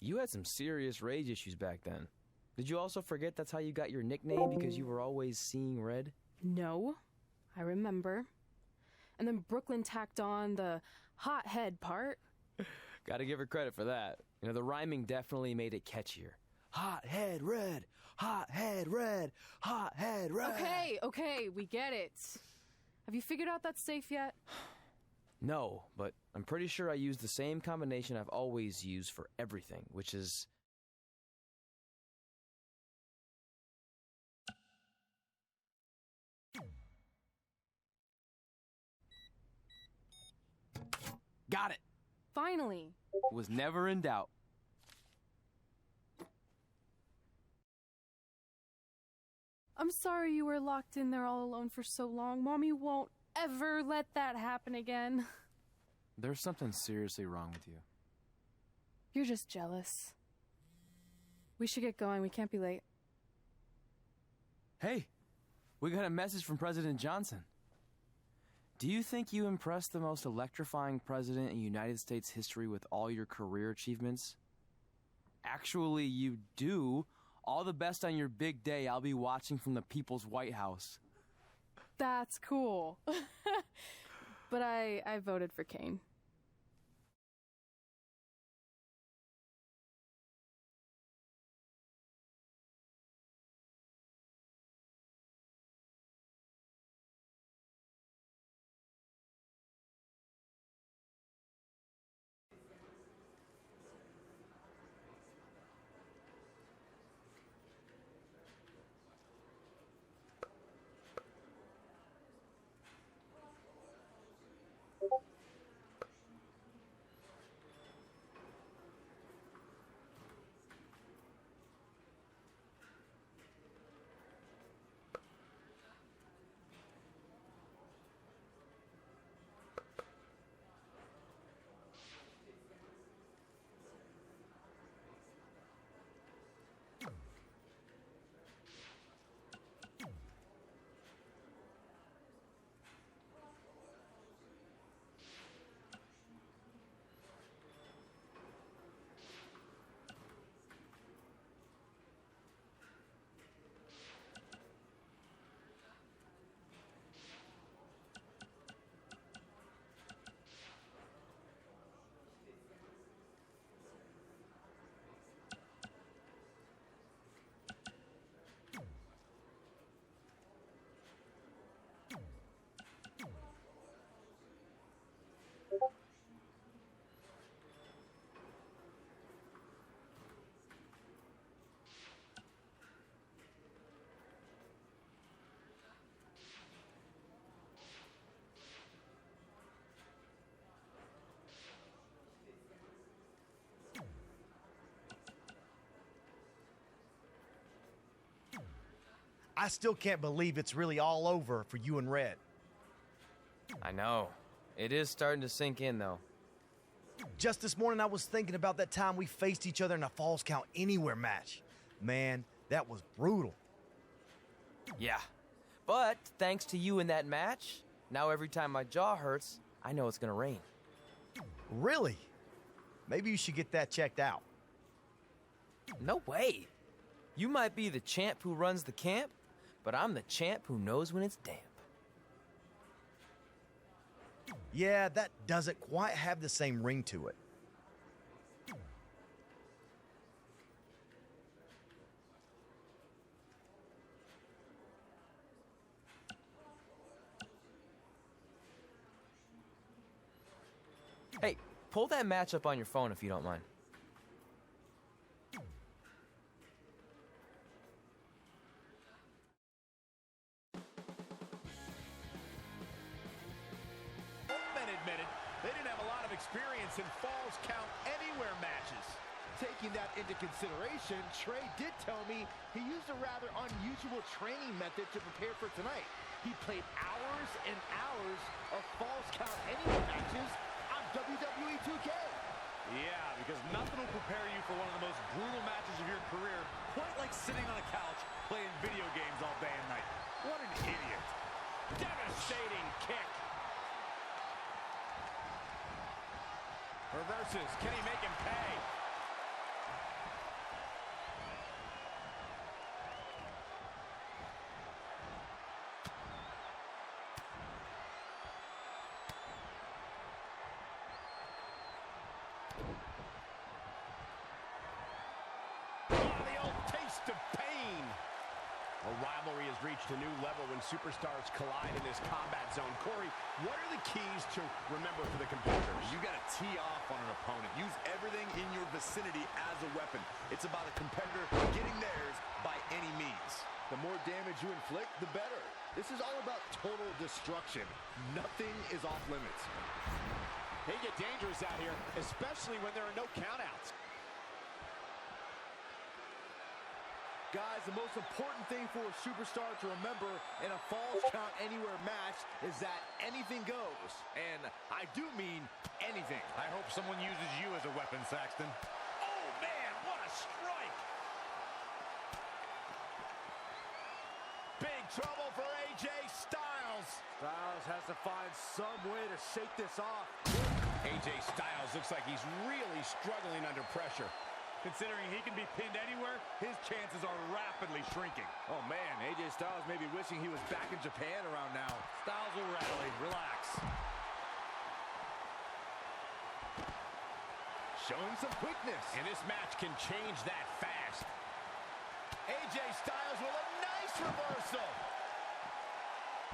You had some serious rage issues back then. Did you also forget that's how you got your nickname because you were always seeing red? No, I remember. And then Brooklyn tacked on the hot head part. Gotta give her credit for that. You know, the rhyming definitely made it catchier. Hot head red, hot head red, hot head red. Okay, we get it. Have you figured out that safe yet? No, but I'm pretty sure I used the same combination I've always used for everything, which is... Got it! Finally! Was never in doubt. I'm sorry you were locked in there all alone for so long. Mommy won't ever let that happen again. There's something seriously wrong with you. You're just jealous. We should get going. We can't be late. Hey, we got a message from President Johnson. Do you think you impressed the most electrifying president in United States history with all your career achievements? Actually, you do. All the best on your big day. I'll be watching from the People's White House. That's cool. But I voted for Kane. I still can't believe it's really all over for you and Red. I know. It is starting to sink in, though. Just this morning, I was thinking about that time we faced each other in a Falls Count Anywhere match. Man, that was brutal. Yeah. But thanks to you in that match, now every time my jaw hurts, I know it's gonna rain. Really? Maybe you should get that checked out. No way. You might be the champ who runs the camp, but I'm the champ who knows when it's damp. Yeah, that doesn't quite have the same ring to it. Hey, pull that match up on your phone if you don't mind. Experience in Falls Count Anywhere matches. Taking that into consideration, Trey did tell me he used a rather unusual training method to prepare for tonight. He played hours and hours of Falls Count Anywhere matches on WWE 2K. Yeah, because nothing will prepare you for one of the most brutal matches of your career, quite like sitting on a couch playing video games all day and night. What an idiot. Devastating kick. Reverses. Can he make him pay? Well, rivalry has reached a new level when superstars collide in this combat zone. Corey, what are the keys to remember for the competitors? You got to tee off on an opponent. Use everything in your vicinity as a weapon. It's about a competitor getting theirs by any means. The more damage you inflict, the better. This is all about total destruction. Nothing is off limits. They get dangerous out here, especially when there are no countouts. Guys, the most important thing for a superstar to remember in a Falls Count Anywhere match is that anything goes. And I do mean anything. I hope someone uses you as a weapon, Saxton. Oh, man, what a strike! Big trouble for AJ Styles. Styles has to find some way to shake this off. AJ Styles looks like he's really struggling under pressure. Considering he can be pinned anywhere, his chances are rapidly shrinking. Oh, man, AJ Styles may be wishing he was back in Japan around now. Styles will rally. Relax. Showing some quickness. And this match can change that fast. AJ Styles with a nice reversal.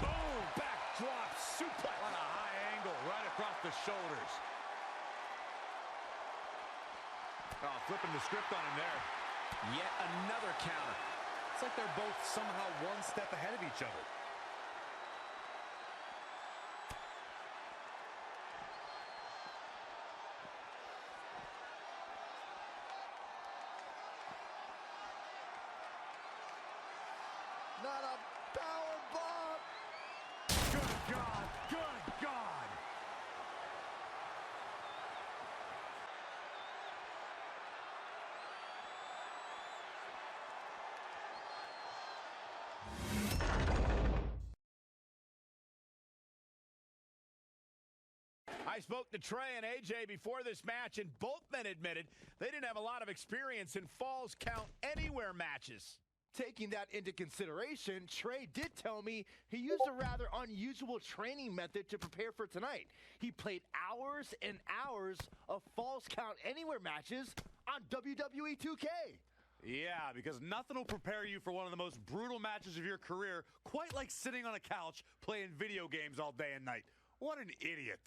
Boom! Backdrop suplex on a high angle right across the shoulders. Oh, flipping the script on him there. Yet another counter. It's like they're both somehow one step ahead of each other. Not a power bomb. Good God! Good God! I spoke to Trey and AJ before this match, and both men admitted they didn't have a lot of experience in Falls Count Anywhere matches. Taking that into consideration, Trey did tell me he used a rather unusual training method to prepare for tonight. He played hours and hours of Falls Count Anywhere matches on WWE 2K. Yeah, because nothing will prepare you for one of the most brutal matches of your career, quite like sitting on a couch playing video games all day and night. What an idiot.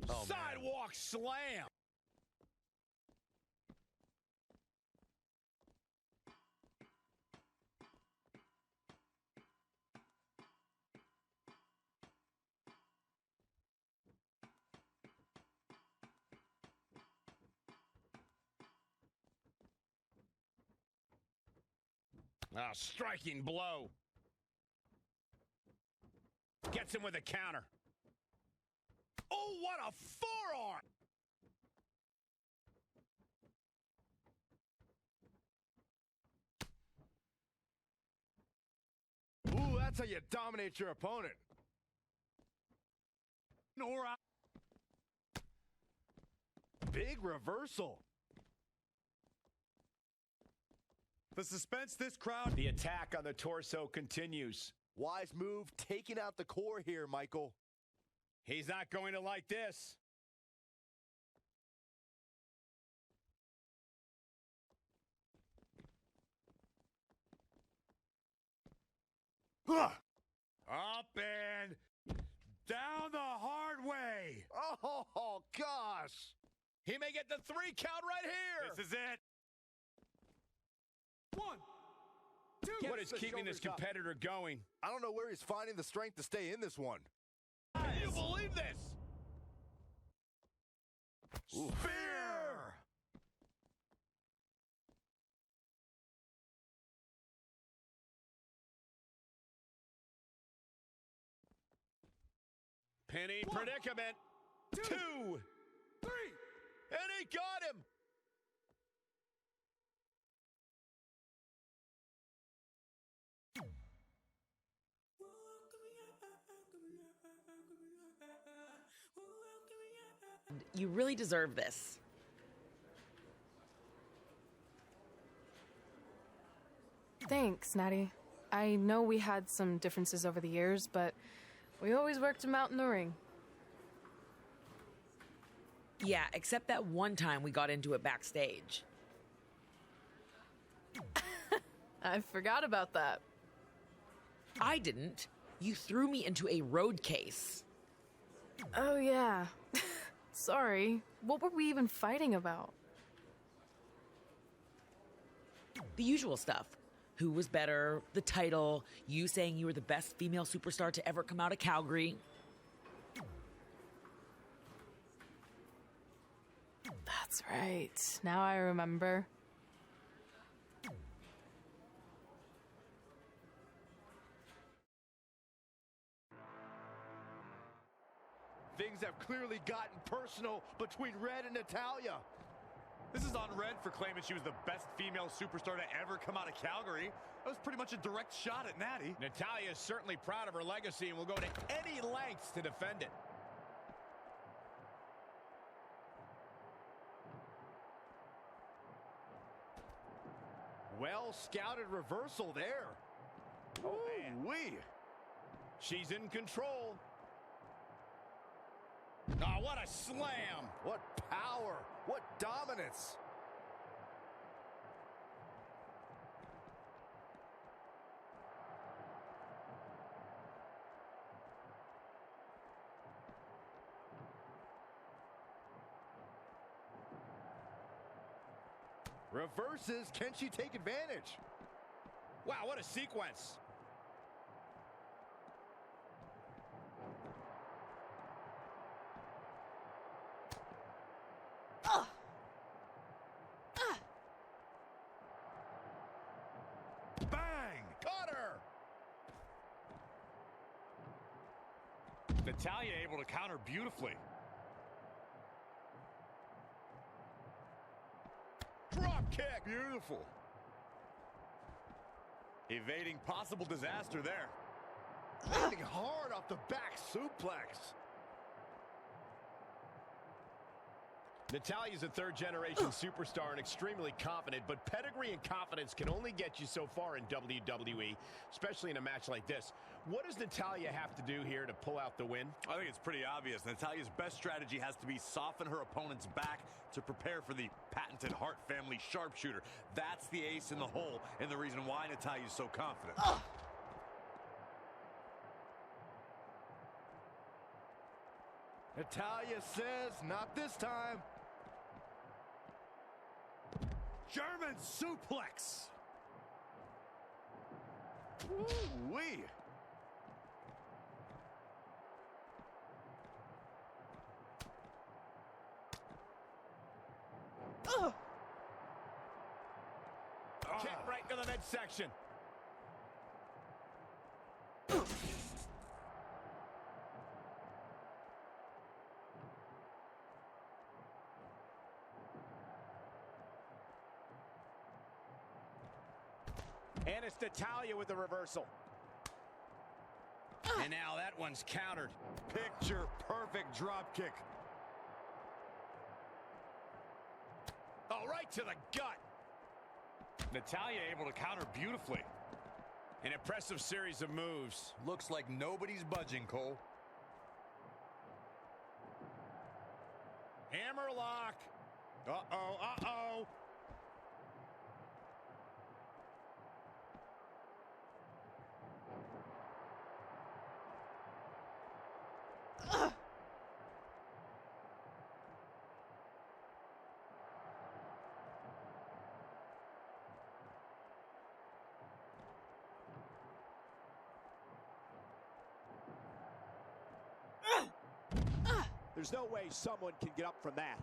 Oh, sidewalk slam. Ah, striking blow. Gets him with a counter. Oh, what a forearm! Ooh, that's how you dominate your opponent. Big reversal. The suspense this crowd... The attack on the torso continues. Wise move, taking out the core here, Michael. He's not going to like this. Up and down the hard way. Oh, gosh. He may get the 3 count right here. This is it. 1, 2. What is keeping this competitor going? I don't know where he's finding the strength to stay in this one. Can you believe this? Ooh. Spear! Penny predicament. 2, 3. And he got him. You really deserve this. Thanks, Natty. I know we had some differences over the years, but we always worked them out in the ring. Yeah, except that one time we got into it backstage. I forgot about that. I didn't. You threw me into a road case. Oh, yeah. Sorry. What were we even fighting about? The usual stuff. Who was better, the title, you saying you were the best female superstar to ever come out of Calgary. That's right. Now I remember. Things have clearly gotten personal between Red and Natalya. This is on Red for claiming she was the best female superstar to ever come out of Calgary. That was pretty much a direct shot at Natty. Natalya is certainly proud of her legacy and will go to any lengths to defend it. Well scouted reversal there. Oh, man. She's in control. Oh, what a slam. What power. What dominance. Reverses. Can she take advantage? Wow, what a sequence. Bang! Caught her! Natalya able to counter beautifully. Drop kick! Beautiful. Evading possible disaster there. Landing hard off the back suplex. Natalya's a third-generation superstar and extremely confident, but pedigree and confidence can only get you so far in WWE, especially in a match like this. What does Natalya have to do here to pull out the win? I think it's pretty obvious. Natalya's best strategy has to be soften her opponent's back to prepare for the patented Hart family sharpshooter. That's the ace in the hole and the reason why Natalya's so confident. Natalya says, not this time. German suplex. Ooh-wee. Kick right to the midsection. And it's Natalya with the reversal. And now that one's countered. Picture perfect drop kick. Oh, right to the gut. Natalya able to counter beautifully. An impressive series of moves. Looks like nobody's budging, Cole. Hammerlock. Uh-oh, uh-oh. There's no way someone can get up from that.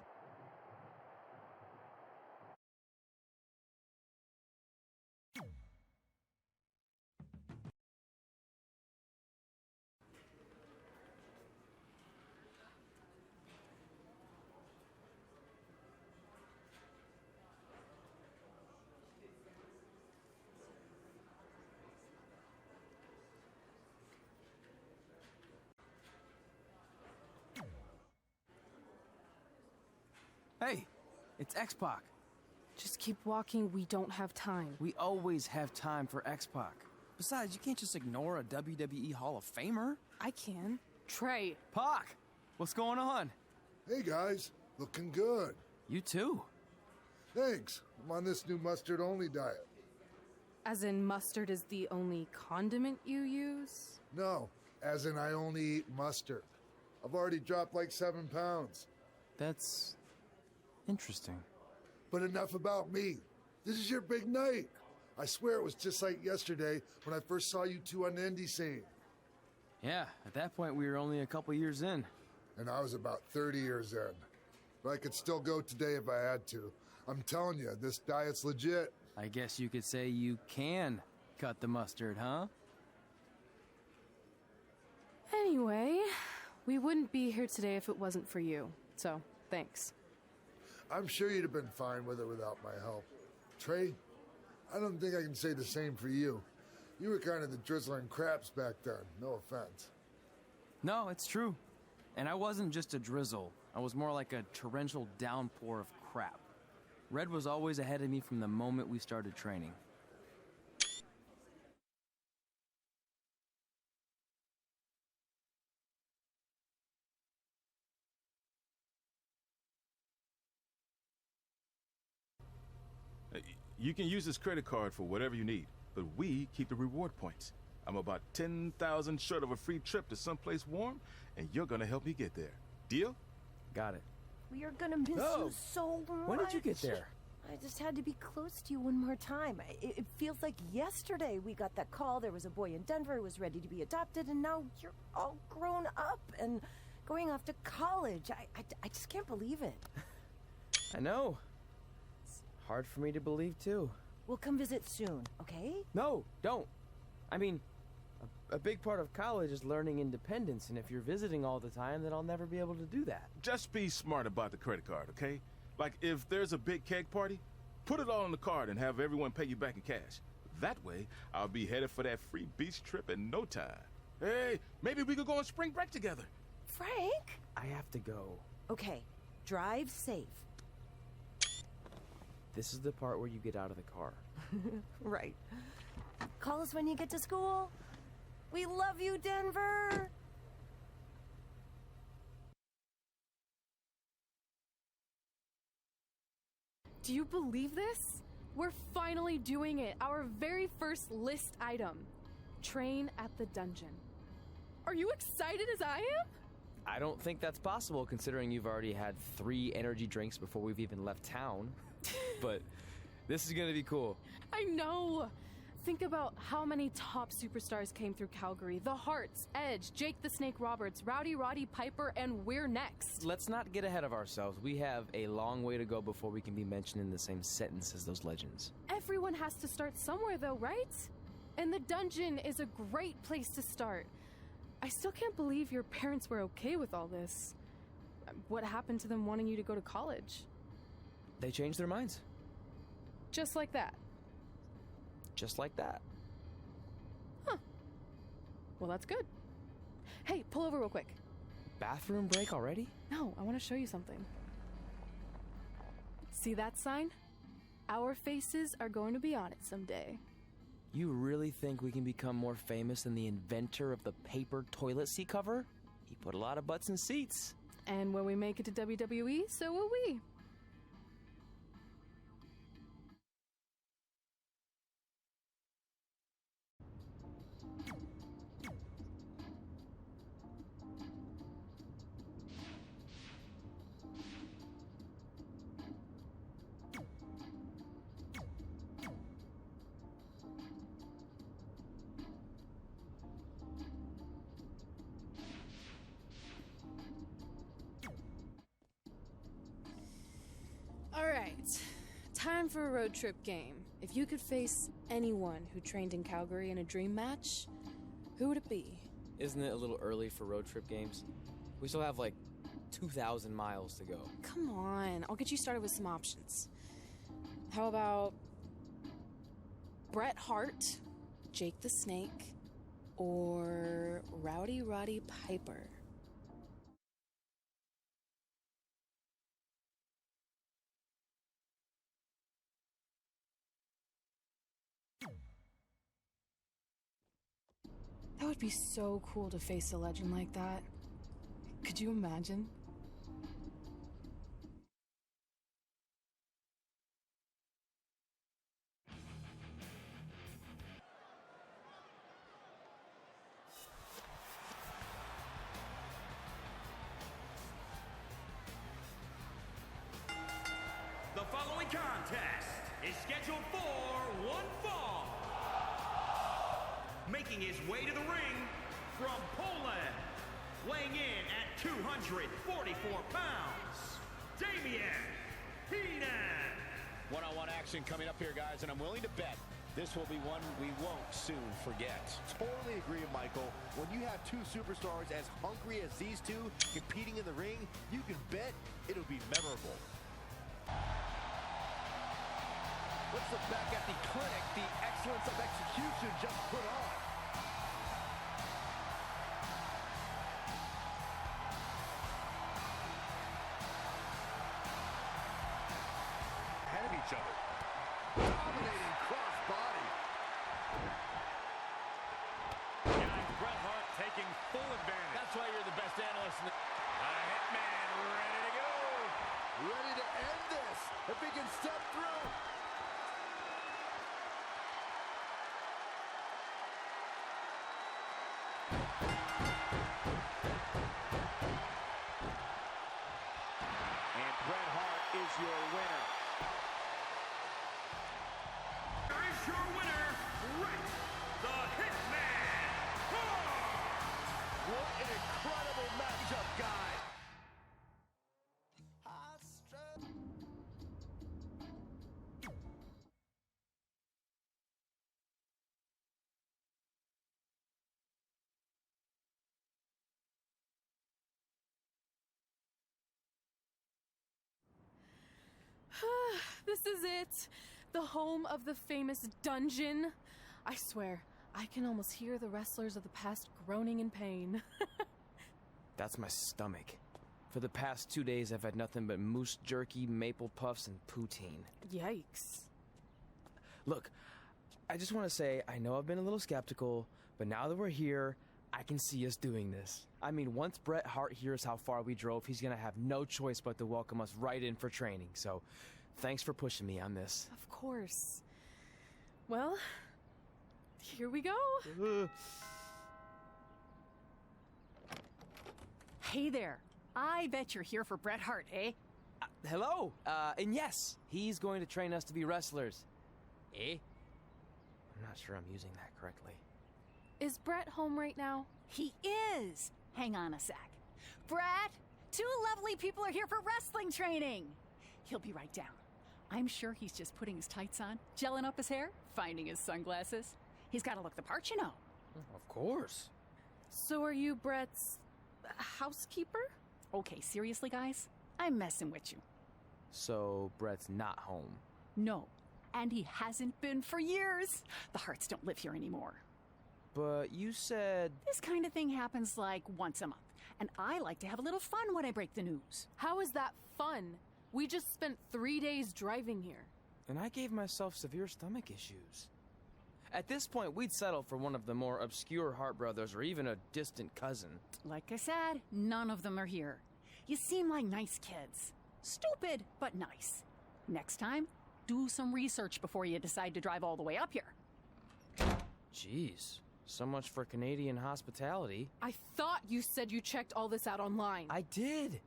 Hey, it's X-Pac. Just keep walking. We don't have time. We always have time for X-Pac. Besides, you can't just ignore a WWE Hall of Famer. I can. Trey. Pac, what's going on? Hey guys, looking good. You too. Thanks. I'm on this new mustard-only diet. As in mustard is the only condiment you use? No, as in I only eat mustard. I've already dropped like 7 pounds. That's interesting. But enough about me. This is your big night. I swear it was just like yesterday when I first saw you two on the indie scene. Yeah, at that point we were only a couple years in. And I was about 30 years in. But I could still go today if I had to. I'm telling you, this diet's legit. I guess you could say you can cut the mustard, huh? Anyway, we wouldn't be here today if it wasn't for you. So, thanks. I'm sure you'd have been fine with it without my help. Trey, I don't think I can say the same for you. You were kind of the drizzling craps back then, no offense. No, it's true. And I wasn't just a drizzle. I was more like a torrential downpour of crap. Red was always ahead of me from the moment we started training. You can use this credit card for whatever you need, but we keep the reward points. I'm about 10,000 short of a free trip to someplace warm, and you're gonna help me get there. Deal? Got it. We are gonna miss you so much. When did you get there? I just had to be close to you one more time. It feels like yesterday we got that call. There was a boy in Denver who was ready to be adopted, and now you're all grown up and going off to college. I just can't believe it. I know. It's hard for me to believe, too. We'll come visit soon, okay? No, don't. I mean, a big part of college is learning independence, and if you're visiting all the time, then I'll never be able to do that. Just be smart about the credit card, okay? Like, if there's a big keg party, put it all on the card and have everyone pay you back in cash. That way, I'll be headed for that free beach trip in no time. Hey, maybe we could go on spring break together. Frank? I have to go. Okay, drive safe. This is the part where you get out of the car. Right. Call us when you get to school. We love you, Denver! Do you believe this? We're finally doing it. Our very first list item. Train at the dungeon. Are you excited as I am? I don't think that's possible, considering you've already had 3 energy drinks before we've even left town. But this is gonna be cool. I know. Think about how many top superstars came through Calgary. The Hearts, Edge, Jake the Snake Roberts, Rowdy Roddy Piper, and we're next. Let's not get ahead of ourselves. We have a long way to go before we can be mentioned in the same sentence as those legends. Everyone has to start somewhere though, right? And the dungeon is a great place to start. I still can't believe your parents were okay with all this. What happened to them wanting you to go to college? They changed their minds. Just like that. Just like that. Huh. Well, that's good. Hey, pull over real quick. Bathroom break already? No, I want to show you something. See that sign? Our faces are going to be on it someday. You really think we can become more famous than the inventor of the paper toilet seat cover? He put a lot of butts in seats. And when we make it to WWE, so will we. Alright, time for a road trip game. If you could face anyone who trained in Calgary in a dream match, who would it be? Isn't it a little early for road trip games? We still have like 2,000 miles to go. Come on, I'll get you started with some options. How about Bret Hart, Jake the Snake, or Rowdy Roddy Piper? That would be so cool to face a legend like that. Could you imagine? contest is scheduled for one fall. Making his way to the ring from Poland, weighing in at 244 pounds, Damian Heenan. One-on-one action coming up here, guys, and I'm willing to bet this will be one we won't soon forget. Totally agree, Michael. When you have two superstars as hungry as these two competing in the ring, you can bet it'll be memorable. Let's look back at the clinic the excellence of execution just put on. Ahead of each other. Dominating cross-body. Guys, Bret Hart taking full advantage. That's why you're the best analyst in the... Hitman ready to go. Ready to end this if he can step through. And Bret Hart is your winner. Here is your winner, Bret the Hitman Hart. What an incredible matchup, guys. This is it. The home of the famous dungeon. I swear, I can almost hear the wrestlers of the past groaning in pain. That's my stomach. For the past 2 days, I've had nothing but moose jerky, maple puffs, and poutine. Yikes. Look, I just want to say, I know I've been a little skeptical, but now that we're here, I can see us doing this. I mean, once Bret Hart hears how far we drove, he's gonna have no choice but to welcome us right in for training. So, thanks for pushing me on this. Of course. Well, here we go. Hey there. I bet you're here for Bret Hart, eh? Hello, and yes, he's going to train us to be wrestlers. Eh? I'm not sure I'm using that correctly. Is Bret home right now? He is. Hang on a sec. Bret, two lovely people are here for wrestling training. He'll be right down. I'm sure he's just putting his tights on, gelling up his hair, finding his sunglasses. He's got to look the part, you know. Of course. So are you Bret's housekeeper? Okay, seriously, guys? I'm messing with you. So, Bret's not home. No, and he hasn't been for years. The Harts don't live here anymore. But you said... This kind of thing happens like once a month, and I like to have a little fun when I break the news. How is that fun? We just spent 3 days driving here. And I gave myself severe stomach issues. At this point, we'd settle for one of the more obscure Hart brothers or even a distant cousin. Like I said, none of them are here. You seem like nice kids. Stupid, but nice. Next time, do some research before you decide to drive all the way up here. Jeez. So much for Canadian hospitality. I thought you said you checked all this out online. I did.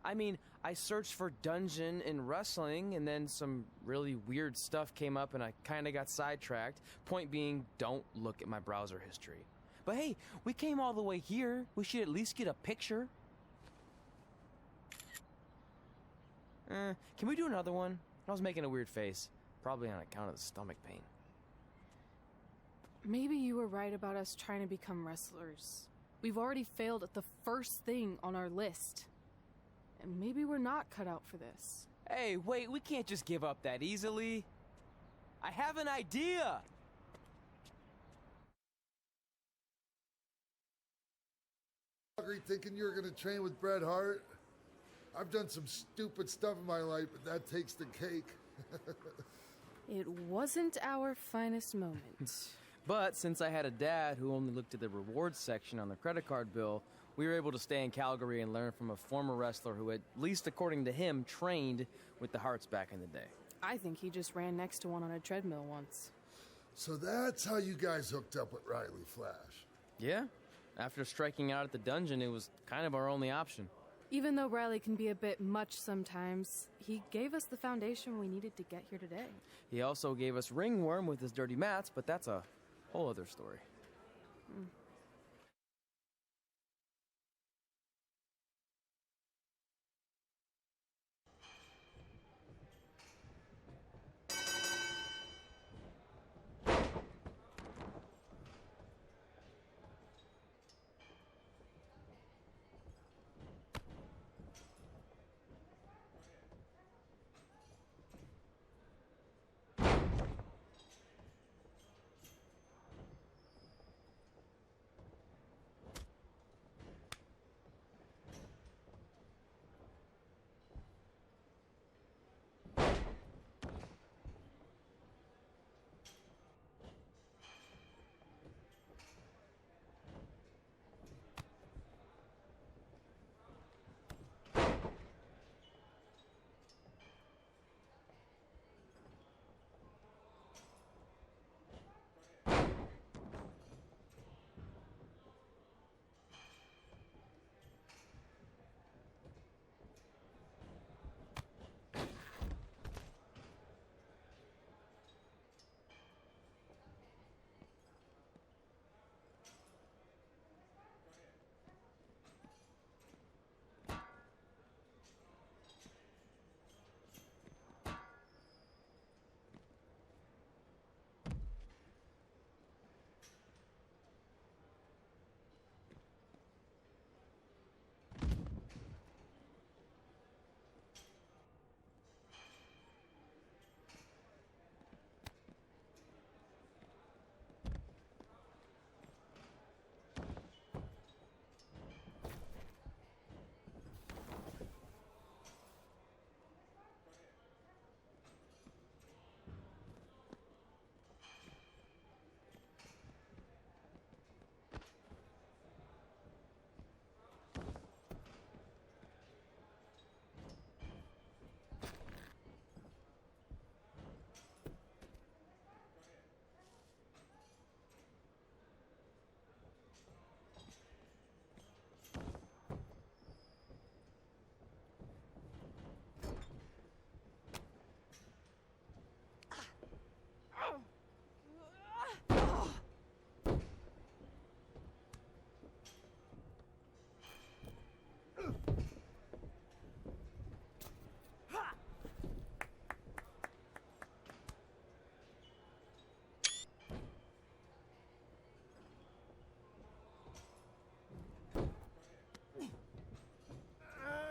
I mean, I searched for dungeon in wrestling, and then some really weird stuff came up, and I kind of got sidetracked. Point being, don't look at my browser history. But hey, we came all the way here. We should at least get a picture. Can we do another one? I was making a weird face. Probably on account of the stomach pain. Maybe you were right about us trying to become wrestlers. We've already failed at the first thing on our list. And maybe we're not cut out for this. Hey, wait, we can't just give up that easily. I have an idea! Thinking you're gonna train with Bret Hart? I've done some stupid stuff in my life, but that takes the cake. It wasn't our finest moment. But since I had a dad who only looked at the rewards section on the credit card bill, we were able to stay in Calgary and learn from a former wrestler who, at least according to him, trained with the Harts back in the day. I think he just ran next to one on a treadmill once. So that's how you guys hooked up with Riley Flash. Yeah. After striking out at the dungeon, it was kind of our only option. Even though Riley can be a bit much sometimes, he gave us the foundation we needed to get here today. He also gave us ringworm with his dirty mats, but that's a whole other story.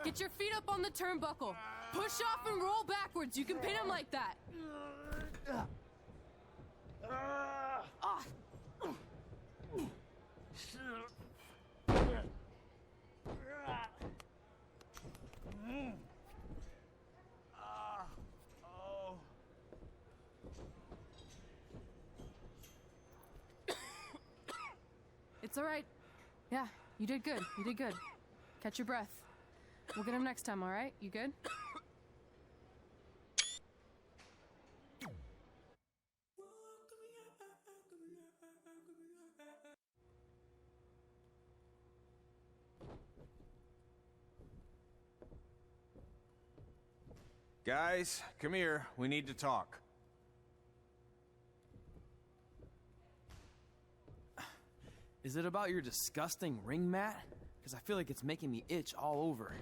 Get your feet up on the turnbuckle. Push off and roll backwards. You can pin him like that. It's all right. Yeah, you did good. You did good. Catch your breath. We'll get him next time, all right? You good? Guys, come here. We need to talk. Is it about your disgusting ring mat? Because I feel like it's making me itch all over.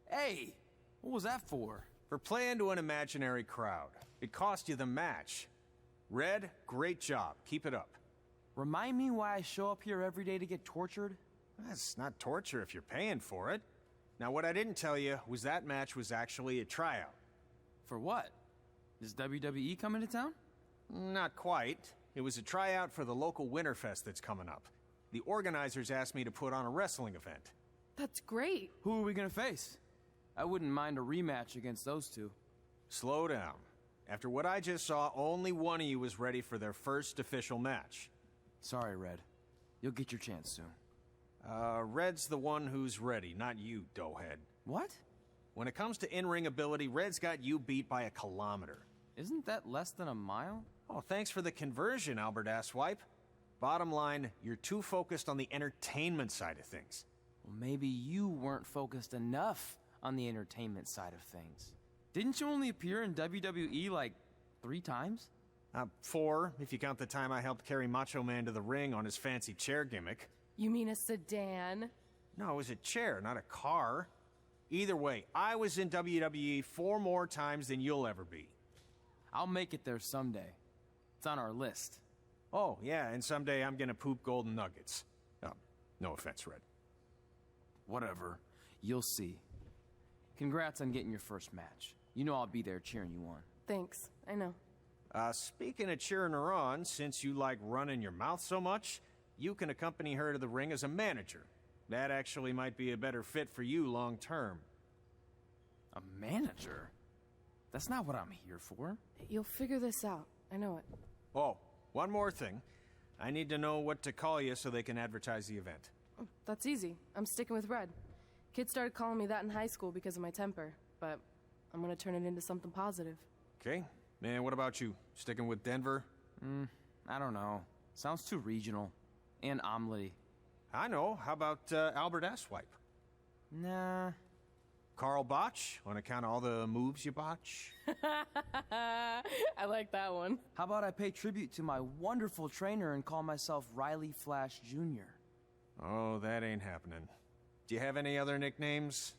Hey, what was that for? For playing to an imaginary crowd. It cost you the match. Red, great job. Keep it up. Remind me why I show up here every day to get tortured? That's not torture if you're paying for it. Now, what I didn't tell you was that match was actually a tryout. For what? Is WWE coming to town? Not quite. It was a tryout for the local Winterfest that's coming up. The organizers asked me to put on a wrestling event. That's great. Who are we gonna face? I wouldn't mind a rematch against those two. Slow down. After what I just saw, only one of you was ready for their first official match. Sorry, Red. You'll get your chance soon. Red's the one who's ready, not you, doughhead. What? When it comes to in-ring ability, Red's got you beat by a kilometer. Isn't that less than a mile? Oh, thanks for the conversion, Albert Asswipe. Bottom line, you're too focused on the entertainment side of things. Well, maybe you weren't focused enough on the entertainment side of things. Didn't you only appear in WWE like 3 times? 4, if you count the time I helped carry Macho Man to the ring on his fancy chair gimmick. You mean a sedan? No, it was a chair, not a car. Either way, I was in WWE 4 more times than you'll ever be. I'll make it there someday. It's on our list. Oh, yeah, and someday I'm gonna poop golden nuggets. Oh, no offense, Red. Whatever. You'll see. Congrats on getting your first match. You know I'll be there cheering you on. Thanks, I know. Speaking of cheering her on, since you like running your mouth so much, you can accompany her to the ring as a manager. That actually might be a better fit for you long term. A manager? That's not what I'm here for. You'll figure this out. I know it. Oh, one more thing. I need to know what to call you so they can advertise the event. That's easy. I'm sticking with Red. Kids started calling me that in high school because of my temper, but I'm gonna turn it into something positive. Okay. Man, what about you? Sticking with Denver? I don't know. Sounds too regional. And omelet-y. I know. How about Albert Asswipe? Nah. Carl Botch, on account of all the moves you botch? I like that one. How about I pay tribute to my wonderful trainer and call myself Riley Flash Jr.? Oh, that ain't happening. Do you have any other nicknames?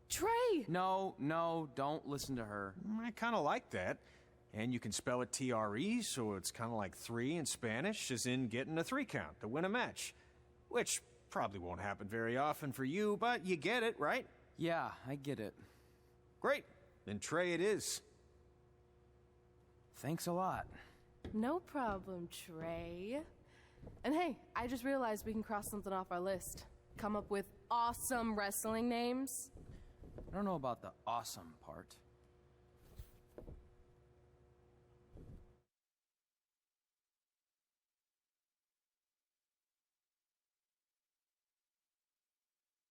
Trey! No, don't listen to her. I kind of like that. And you can spell it T-R-E, so it's kind of like 3 in Spanish, as in getting a 3 count to win a match. Which probably won't happen very often for you, but you get it, right? Yeah, I get it. Great. Then Trey it is. Thanks a lot. No problem, Trey. And hey, I just realized we can cross something off our list. Come up with awesome wrestling names. I don't know about the awesome part.